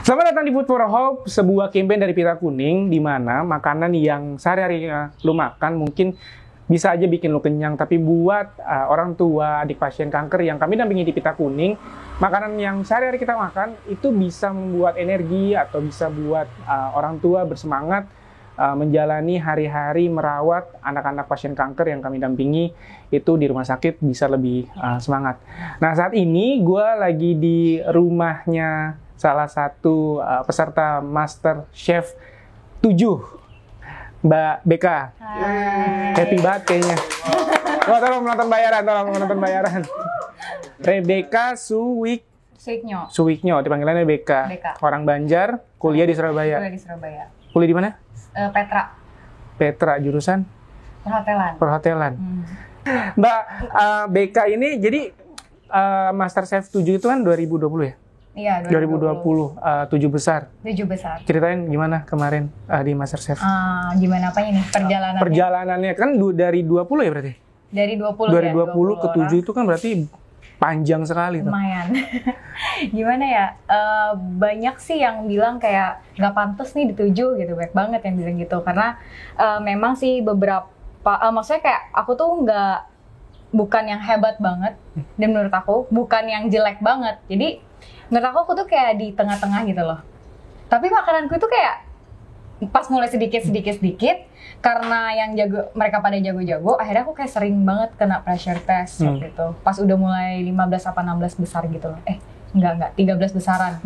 Selamat datang di Food for Hope, sebuah campaign dari Pita Kuning di mana makanan yang sehari-hari lu makan mungkin bisa aja bikin lu kenyang, tapi buat orang tua, adik pasien kanker yang kami dampingi di Pita Kuning, makanan yang sehari-hari kita makan itu bisa membuat energi atau bisa buat orang tua bersemangat menjalani hari-hari merawat anak-anak pasien kanker yang kami dampingi itu di rumah sakit bisa lebih semangat. Nah, saat ini gue lagi di rumahnya salah satu peserta Master Chef 7, Mbak BK. Hai. Happy banget kayaknya. Wah, tolong menonton bayaran. Rebecca Suwiknyo, dipanggilannya BK. BK. Orang Banjar, kuliah di Surabaya. Kuliah di Surabaya. Kuliah di mana? Petra, jurusan perhotelan. Mbak BK ini jadi Master Chef 7 itu kan 2020 ya? Iya, 2020 7 besar. 7 besar. Ceritain gimana kemarin di Master Chef? Gimana apanya nih perjalanannya? Perjalanannya kan dari 20 ya berarti? Dari 20 Dari ya, 20 ke 7 orang. itu kan berarti panjang sekali tuh. Lumayan. Gimana ya? Banyak sih yang bilang kayak nggak pantas nih di 7 gitu. Banyak banget yang bilang gitu. Karena memang sih beberapa, maksudnya kayak aku tuh bukan yang hebat banget. Dan menurut aku bukan yang jelek banget. Jadi menurut aku tuh kayak di tengah-tengah gitu loh. Tapi makananku itu kayak pas mulai sedikit karena yang mereka pada jago-jago, akhirnya aku kayak sering banget kena pressure test waktu itu. Pas udah mulai 15 apa 16 besar gitu loh. Enggak, 13 besaran.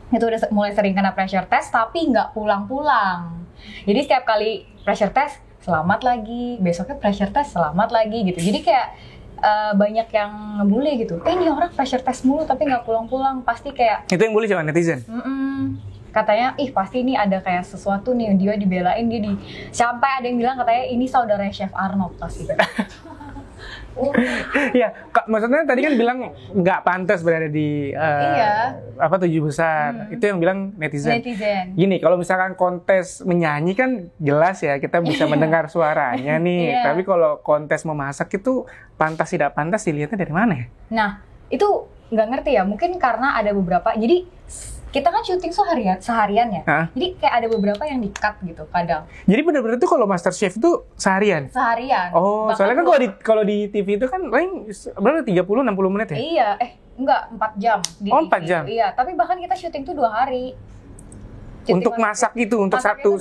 Itu udah mulai sering kena pressure test tapi nggak pulang-pulang. Jadi setiap kali pressure test selamat lagi, besoknya pressure test selamat lagi gitu. Jadi kayak banyak yang ngebully gitu. Ini orang pressure test mulu tapi nggak pulang-pulang. Pasti kayak Itu yang bully siapa? Netizen? Katanya, pasti ini ada kayak sesuatu nih, dia dibelain, sampai ada yang bilang katanya ini saudara Chef Arnold pasti. Iya, maksudnya tadi kan bilang nggak pantas berada di 7 besar. Itu yang bilang netizen. Gini, kalau misalkan kontes menyanyi kan jelas ya kita bisa mendengar suaranya nih. Tapi kalau kontes memasak itu pantas tidak pantas dilihatnya dari mana ya? Nah, itu nggak ngerti ya. Mungkin karena ada beberapa. Jadi kita kan syuting seharian ya. Jadi kayak ada beberapa yang di-cut gitu kadang. Jadi benar-benar tuh kalau Master Chef itu seharian? Seharian. Oh, bahkan soalnya kan kalau di TV itu kan paling berapa 30-60 menit ya? Iya, enggak, 4 jam di TV. 4 jam? Iya, tapi bahkan kita syuting tuh 2 hari. Untuk masak itu, untuk satu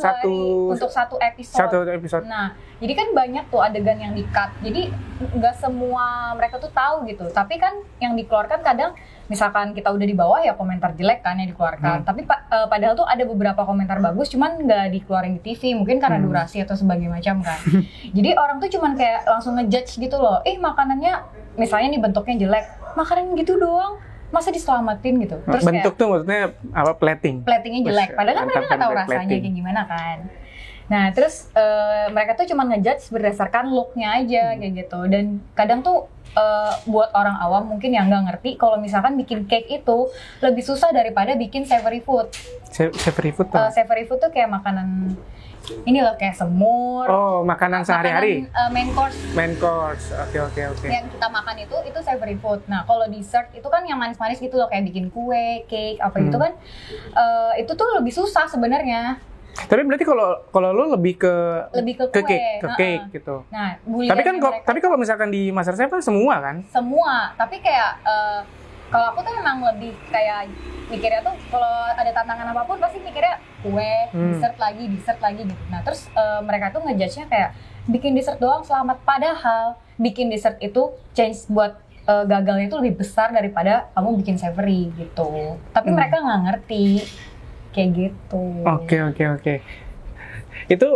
episode. Satu episode. Nah, jadi kan banyak tuh adegan yang di-cut. Jadi nggak semua mereka tuh tahu gitu. Tapi kan yang dikeluarkan kadang, misalkan kita udah di bawah ya komentar jelek kan yang dikeluarkan. Tapi padahal tuh ada beberapa komentar bagus, cuman nggak dikeluarin di TV. Mungkin karena durasi atau sebagainya macam kan. Jadi orang tuh cuman kayak langsung ngejudge gitu loh. Makanannya misalnya nih bentuknya jelek, makanan gitu doang. Masa diselamatin gitu. Terus bentuk kayak, tuh maksudnya apa, platingnya jelek. Padahal kan mereka nggak tahu rasanya kayak gimana kan. Nah terus mereka tuh cuma ngejudge berdasarkan looknya aja kayak gitu. Dan kadang tuh buat orang awam mungkin yang nggak ngerti kalau misalkan bikin cake itu lebih susah daripada bikin savory food. Savory food tuh? Savory food tuh kayak makanan ini loh, kayak semur. Oh, makanan sehari-hari? Main course. Oke. Yang kita makan itu savory food. Nah, kalau dessert itu kan yang manis-manis gitu loh, kayak bikin kue, cake, apa gitu kan. Itu tuh lebih susah sebenarnya. Tapi berarti kalau lo lebih ke kue, cake gitu. Nah, tapi kalau misalkan di Master Chef kan semua kan? Semua, tapi kayak kalau aku tuh memang lebih kayak mikirnya tuh kalau ada tantangan apapun pasti mikirnya kue, dessert lagi gitu. Nah terus mereka tuh ngejudge-nya kayak bikin dessert doang selamat. Padahal bikin dessert itu change buat gagalnya itu lebih besar daripada kamu bikin savory gitu. Tapi mereka nggak ngerti kayak gitu. Oke. Itu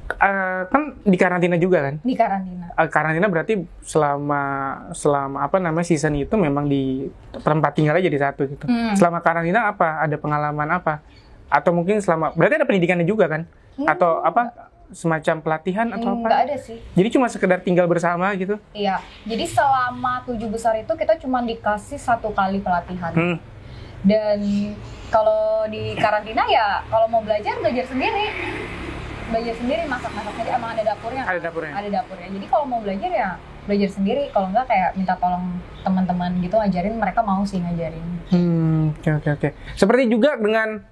kan di karantina juga kan? Di karantina. Karantina berarti selama season itu memang di tempat tinggal aja di satu gitu. Selama karantina apa? Ada pengalaman apa? Atau mungkin berarti ada pendidikannya juga kan? Atau apa? Semacam pelatihan atau apa? Nggak ada sih. Jadi cuma sekedar tinggal bersama gitu? Iya. Jadi selama 7 besar itu kita cuma dikasih 1 kali pelatihan. Dan kalau di karantina ya kalau mau belajar sendiri. Masak-masak sendiri, emang ada dapurnya. Ada dapurnya. Jadi kalau mau belajar ya belajar sendiri, kalau enggak kayak minta tolong teman-teman gitu ngajarin, mereka mau sih ngajarin. Oke. Seperti juga dengan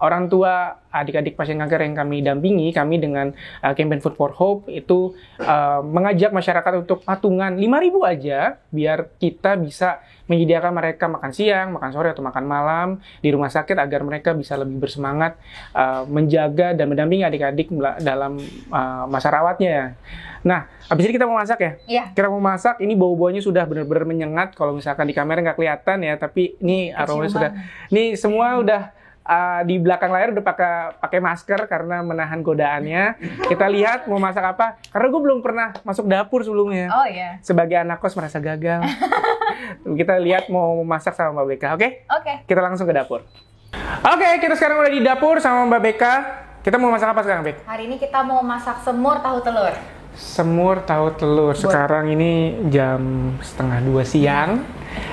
orang tua adik-adik pasien kanker yang kami dampingi, kami dengan campaign Food for Hope itu mengajak masyarakat untuk patungan 5.000 aja biar kita bisa menyediakan mereka makan siang, makan sore atau makan malam di rumah sakit agar mereka bisa lebih bersemangat menjaga dan mendampingi adik-adik dalam masa rawatnya. Nah, habis ini kita mau masak ya? Iya. Kita mau masak, ini bau-baunya sudah benar-benar menyengat. Kalau misalkan di kamera nggak kelihatan ya, tapi ini aromanya sudah. Ini semua udah di belakang layar udah pakai masker karena menahan godaannya. Kita lihat mau masak apa? Karena gue belum pernah masuk dapur sebelumnya. Oh iya. Sebagai anak kos merasa gagal. Kita lihat mau masak sama Mbak Beka, oke? Oke. Kita langsung ke dapur. Oke, kita sekarang udah di dapur sama Mbak Beka. Kita mau masak apa sekarang, Bek? Hari ini kita mau masak semur tahu telur. Semur tahu telur. Sekarang ini jam 1:30 siang.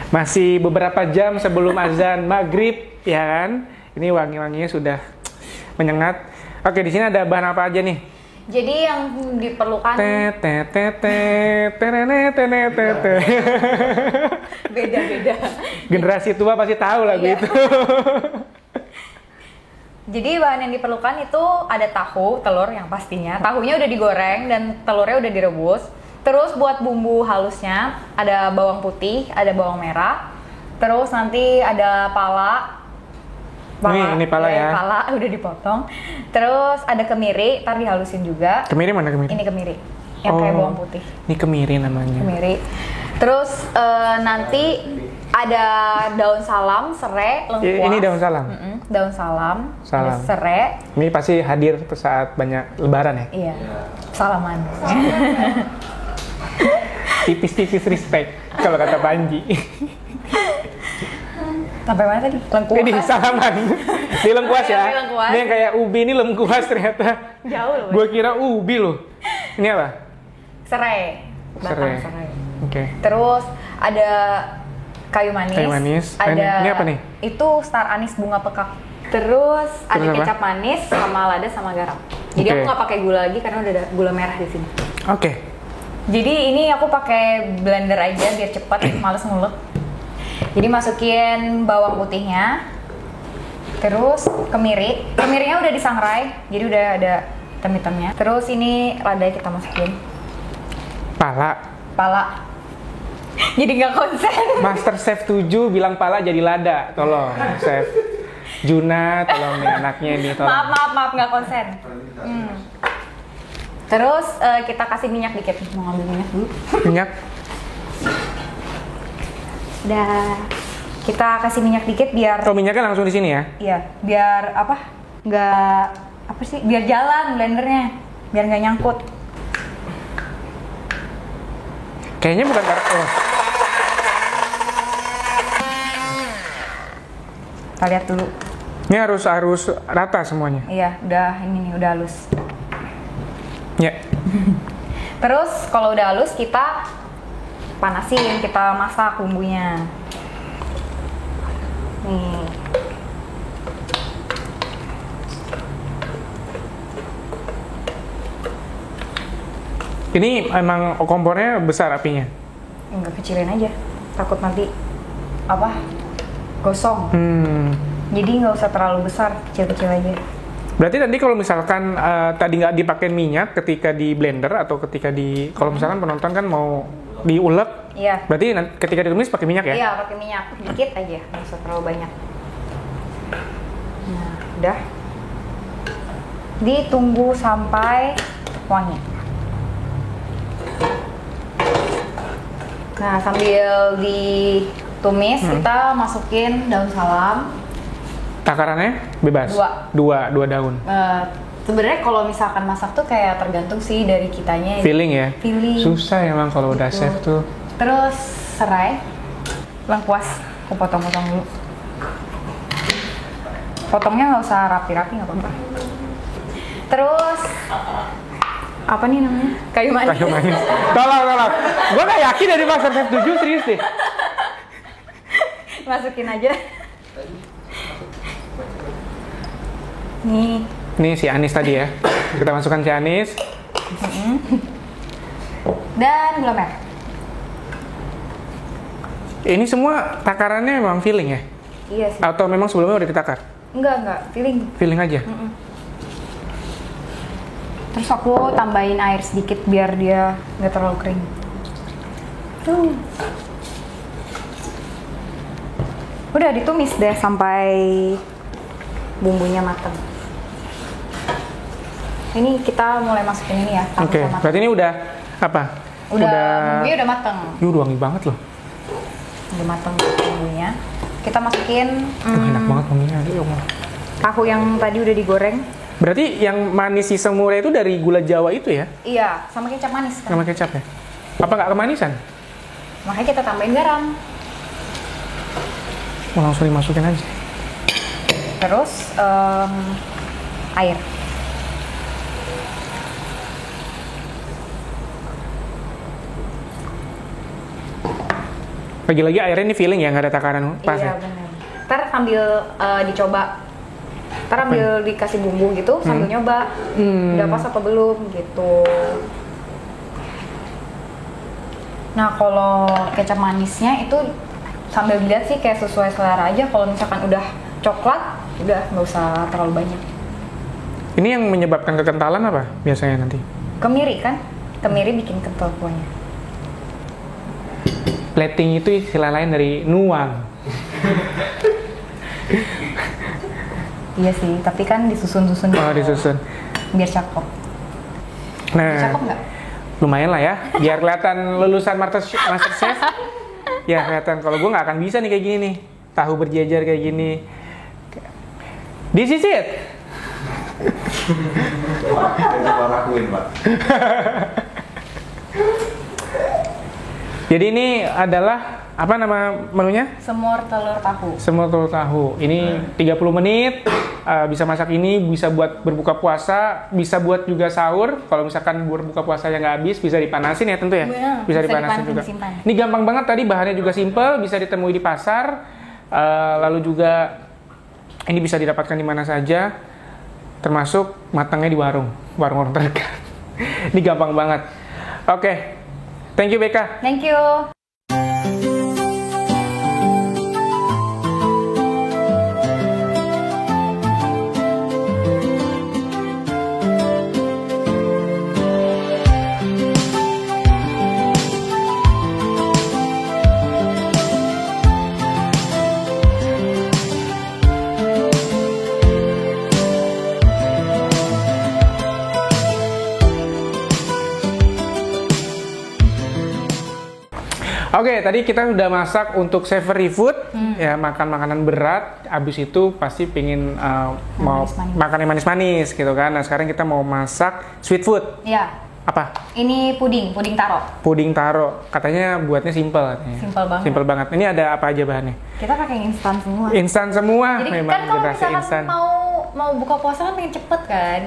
Masih beberapa jam sebelum azan maghrib, ya kan? Ini wangi-wanginya sudah menyengat. Oke, di sini ada bahan apa aja nih? Jadi yang diperlukan beda-beda. Generasi tua pasti tahu lagu Iya. itu. Jadi bahan yang diperlukan itu ada tahu, telur yang pastinya. Tahunya udah digoreng dan telurnya udah direbus. Terus buat bumbu halusnya ada bawang putih, ada bawang merah. Terus nanti ada pala. Ini pala ya. Pala udah dipotong. Terus ada kemiri, ntar dihalusin juga. Kemiri mana kemiri? Ini kemiri, yang kayak bawang putih. Ini kemiri namanya. Kemiri. Terus nanti ada daun salam, serai, lengkuas. Ini daun salam. Daun salam, Salam. ada serai. Ini pasti hadir saat banyak lebaran ya? Iya, salaman. Tipis-tipis respect kalau kata Panji. Sampai mana tadi? Lengkuas. Ini salaman. Ini lengkuas ya. Ini lengkuas. Ini yang kayak ubi, ini lengkuas ternyata. Jauh loh. Gue kira ubi loh. Ini apa? Serai. Batang Serai. serai. Oke. Terus ada kayu manis. Kayu manis. Ada Ini apa nih? Itu star anis bunga pekak. Terus ada apa? kecap manis sama lada sama garam. Jadi Oke. aku nggak pakai gula lagi karena udah ada gula merah di sini. Oke. Jadi ini aku pakai blender aja biar cepat, males ngulek. Jadi masukin bawang putihnya, terus kemiri. Kemirinya udah disangrai, jadi udah ada hitam-hitamnya. Terus ini lada kita masukin. Pala. Pala. Jadi nggak konsen. Master Chef 7 bilang pala jadi lada. Tolong, Chef. Juna, tolong nih anaknya ini, tolong. Maaf nggak konsen. Terus kita kasih minyak dikit. Mau ngambil minyak dulu. Minyak. Dah. Kita kasih minyak dikit biar. Oh, minyaknya langsung di sini ya? Iya, biar apa? Nggak apa sih? Biar jalan blendernya, biar nggak nyangkut. Kayaknya bukan karena. Oh. Kita lihat dulu. Ini harus rata semuanya. Iya, udah ini nih, udah halus. Ya. Terus kalau udah halus kita panasin, kita masak bumbunya. Nih. Ini emang kompornya besar apinya? Enggak, kecilin aja. Takut nanti apa? Gosong. Jadi nggak usah terlalu besar, kecil-kecil aja. Berarti nanti kalau misalkan tadi nggak dipakai minyak ketika di blender atau ketika kalau misalkan penonton kan mau diulek, Iya. berarti ketika ditumis pakai minyak ya? Iya, pakai minyak dikit aja, nggak usah terlalu banyak. Nah, udah. Ditunggu sampai wangi. Nah, sambil ditumis, kita masukin daun salam. Takarannya bebas? Dua daun. Sebenarnya kalau misalkan masak tuh kayak tergantung sih dari kitanya. Feeling ya? Feeling. Susah emang kalau udah Gitu. chef tuh. Terus serai, lengkuas, aku potong-potong dulu. Potongnya nggak usah rapi-rapi, nggak apa-apa. Terus apa nih namanya? Kayu manis. Kayu manis. Tolong. Gue gak yakin dari Master Chef 7, serius deh. Masukin aja. Nih. Ini si anis tadi ya. Kita masukkan si anis. dan gula merah. Ini semua takarannya memang feeling ya? Iya sih. Atau memang sebelumnya udah ditakar? Enggak, feeling. Feeling aja? Terus aku tambahin air sedikit biar dia nggak terlalu kering. Udah ditumis deh sampai bumbunya matang. Ini kita mulai masukin ini ya. Oke, berarti ini udah apa? Bumbunya udah matang. Udah wangi banget loh. Udah matang bumbunya. Kita masukin Enak banget wanginya. tahu yang tadi udah digoreng. Berarti yang manis si semur itu dari gula Jawa itu ya? Iya, sama kecap manis kan. Sama kecap ya? Apa nggak kemanisan? Makanya kita tambahin garam. Mau langsung dimasukin aja. Terus air. Lagi-lagi airnya ini feeling ya, nggak ada takaran pas Iya ya? benar. Ntar sambil dicoba. Ntar ambil dikasih bumbu gitu, sambil nyoba. Udah pas apa belum gitu. Nah kalau kecap manisnya itu sambil dilihat sih kayak sesuai selera aja. Kalau misalkan udah coklat, udah nggak usah terlalu banyak. Ini yang menyebabkan kekentalan apa biasanya nanti? Kemiri kan? Kemiri bikin kental kuahnya. Plating itu istilah lain dari nuang. Iya sih, tapi kan disusun-susun Oh, disusun. biar cakep. Nah, Cakep nggak? lumayan lah ya. Biar kelihatan lulusan MasterChef. Ya kelihatan. Kalau gue nggak akan bisa nih kayak gini nih. Tahu berjejer kayak gini. This is it. Jadi ini adalah apa nama menunya? Semur telur tahu. Semur telur tahu. Ini 30 menit. Bisa masak ini, bisa buat berbuka puasa, bisa buat juga sahur. Kalau misalkan berbuka puasanya nggak habis, bisa dipanasin ya tentu ya. Bener, Bisa bisa dipanasin dipanasin, juga. disimpan. Ini gampang banget tadi, bahannya juga simple, bisa ditemui di pasar. Lalu juga ini bisa didapatkan di mana saja, termasuk matangnya di warung terdekat. Ini gampang banget. Oke, thank you Beka. Thank you. Oke, tadi kita sudah masak untuk savory food, ya makan makanan berat. Abis itu pasti pingin mau manis-manis. makan yang manis-manis gitu kan. Nah sekarang kita mau masak sweet food. Ya, Apa? ini puding taro. Puding taro. Katanya buatnya simple katanya. Simple banget. Simple banget. Ini ada apa aja bahannya? Kita pakai yang instan semua. Instan semua, Jadi memang kan kalau generasi misalkan instan. mau buka puasa kan pengen cepet kan.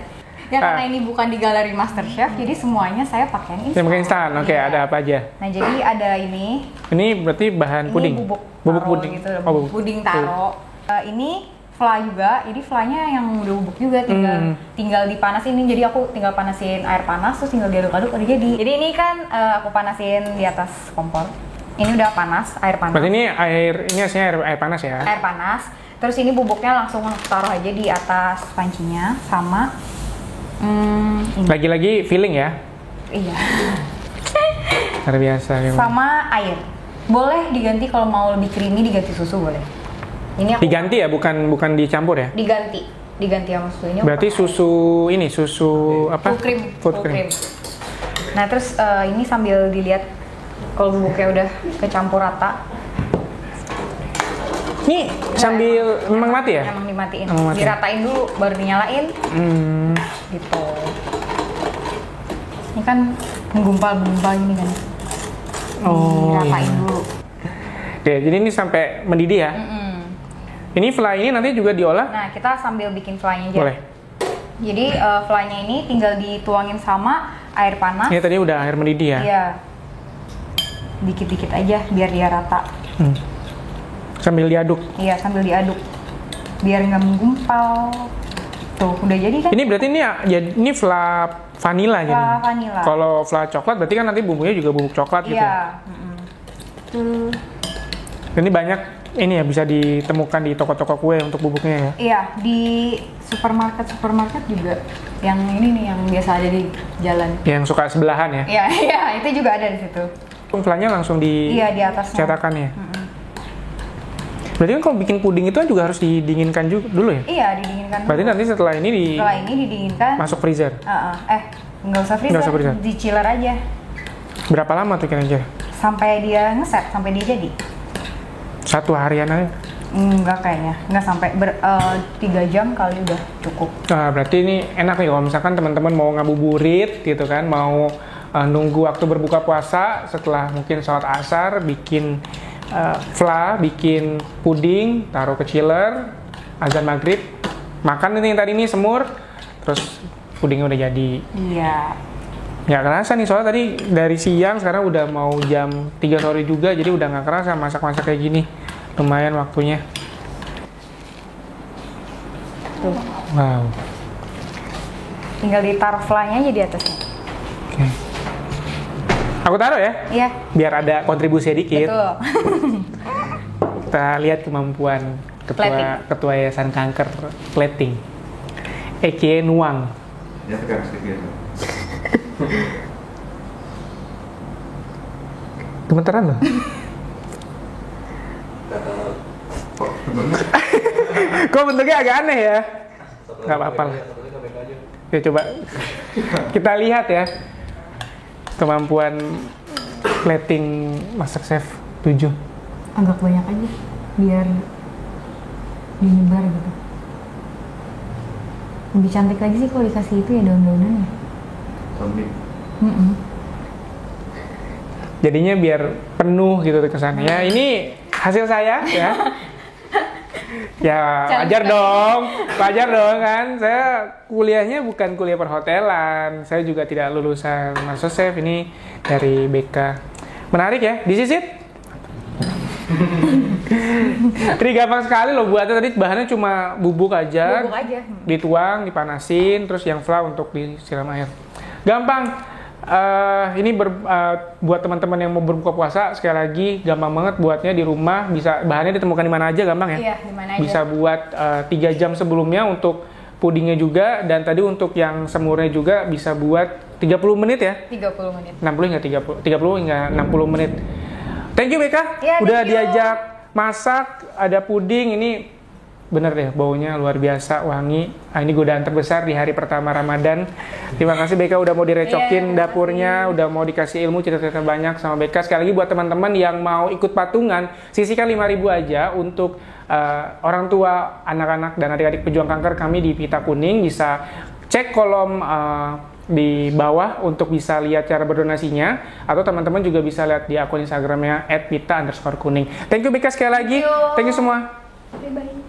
Ya karena ini bukan di galeri MasterChef, jadi semuanya saya pakai yang instan. Yang pakai instan. Oke, Iya. ada apa aja? Nah jadi ada ini Ini berarti bahan puding. Ini bubuk Bubuk taro puding. gitu, Oh, bubuk. puding taro. Ini fla juga, jadi flanya yang udah bubuk juga, tinggal dipanasin. Ini jadi aku tinggal panasin air panas, terus tinggal diaduk-aduk udah jadi. Jadi ini kan aku panasin di atas kompor. Ini udah panas, air panas. Berarti ini aslinya air panas ya? Air panas. Terus ini bubuknya langsung taruh aja di atas pancinya sama ini. Lagi-lagi feeling ya? Iya. Luar biasa. memang. Sama air. Boleh diganti kalau mau lebih creamy diganti susu boleh. Ini aku Diganti ya, bukan dicampur ya? diganti sama susunya. Berarti susu apa? Full cream. Full cream. Nah terus ini sambil dilihat kalau bubuknya udah kecampur rata. Ini sambil memang mati ya? Emang dimatiin. Emang mati. Diratain dulu baru dinyalain. Gitu. Ini kan menggumpal-gumpal gini kan. Oh, Diratain iya. dulu. Oke, jadi ini sampai mendidih ya? Ini fly ini nanti juga diolah? Nah kita sambil bikin fly-nya aja. Boleh. Jadi fly-nya ini tinggal dituangin sama air panas. Ini tadi udah air mendidih ya? Iya. Dikit-dikit aja biar dia rata. Sambil diaduk. Iya, sambil diaduk. Biar nggak menggumpal. Tuh, udah jadi kan? Ini berarti ini vanilla jadi. Vanilla. Kalau fla coklat berarti kan nanti bumbunya juga bubuk coklat gitu. Iya. Ini banyak ini ya bisa ditemukan di toko-toko kue untuk bubuknya ya. Iya, di supermarket juga. Yang ini nih yang biasa ada di jalan. Yang suka sebelahan ya. Iya, iya, itu juga ada di situ. Flanya langsung di Iya, di atasnya. cetakan ya. Berarti kan kalau bikin puding itu kan juga harus didinginkan juga dulu ya? Iya, didinginkan dulu. Berarti nanti setelah ini Setelah ini didinginkan. masuk freezer. Nggak usah freezer. Nggak usah freezer. Di chiller aja. Berapa lama tuh kira-kira? Sampai dia ngeset, sampai dia jadi. 1 harian aja? Enggak kayaknya, nggak sampai 3 jam kali udah cukup. Nah, berarti ini enak nih kalau misalkan teman-teman mau ngabuburit gitu kan, mau nunggu waktu berbuka puasa setelah mungkin sholat asar, bikin fla, bikin puding, taruh ke chiller, azan maghrib, makan ini yang tadi nih semur, terus pudingnya udah jadi. Iya. Nggak kerasa nih, soalnya tadi dari siang sekarang udah mau jam 3 sore juga, jadi udah nggak kerasa masak-masak kayak gini. Lumayan waktunya. Tuh. Wow. Tinggal ditaruh flanya aja di atasnya. Oke. Aku taruh ya, Iya. biar ada kontribusi sedikit. Betul. Kita lihat kemampuan ketua Yayasan Kanker plating. Eke Nuang. Ya tekan sedikit. Gemetaran loh. Kok bentuknya agak aneh ya? Nggak apa-apa lah. Ya coba kita lihat ya kemampuan plating MasterChef 7. Agak banyak aja, biar dinyebar gitu. Lebih cantik lagi sih kalau dikasih itu ya daun-daunan ya. Jadinya biar penuh gitu kesannya. Ya ini hasil saya ya. Ya wajar dong kan. Saya kuliahnya bukan kuliah perhotelan. Saya juga tidak lulusan MasterChef, ini dari BK. Menarik ya, disisit. Ini gampang sekali loh buatnya, tadi bahannya cuma bubuk aja. Dituang, dipanasin, terus yang fla untuk disiram air. Gampang. Ini buat teman-teman yang mau berbuka puasa, sekali lagi gampang banget buatnya di rumah, bisa bahannya ditemukan di mana aja, gampang ya. Iya, di mana aja. Bisa buat 3 jam sebelumnya untuk pudingnya juga, dan tadi untuk yang semurnya juga bisa buat 30 menit ya. 30 menit. 60 hingga 30 hingga 60 menit. Thank you Beka, Ya, udah thank you. diajak masak, ada puding, ini bener deh baunya luar biasa, wangi. Ini godaan terbesar di hari pertama Ramadan. Terima kasih Beka udah mau direcokin dapurnya, udah mau dikasih ilmu cerita-cerita banyak sama Beka. Sekali lagi buat teman-teman yang mau ikut patungan, sisihkan 5.000 aja untuk orang tua, anak-anak dan adik-adik pejuang kanker kami di Pita Kuning. Bisa cek kolom di bawah untuk bisa lihat cara berdonasinya, atau teman-teman juga bisa lihat di akun Instagramnya @pita_kuning. Thank you Beka sekali lagi. Thank you semua. Bye-bye.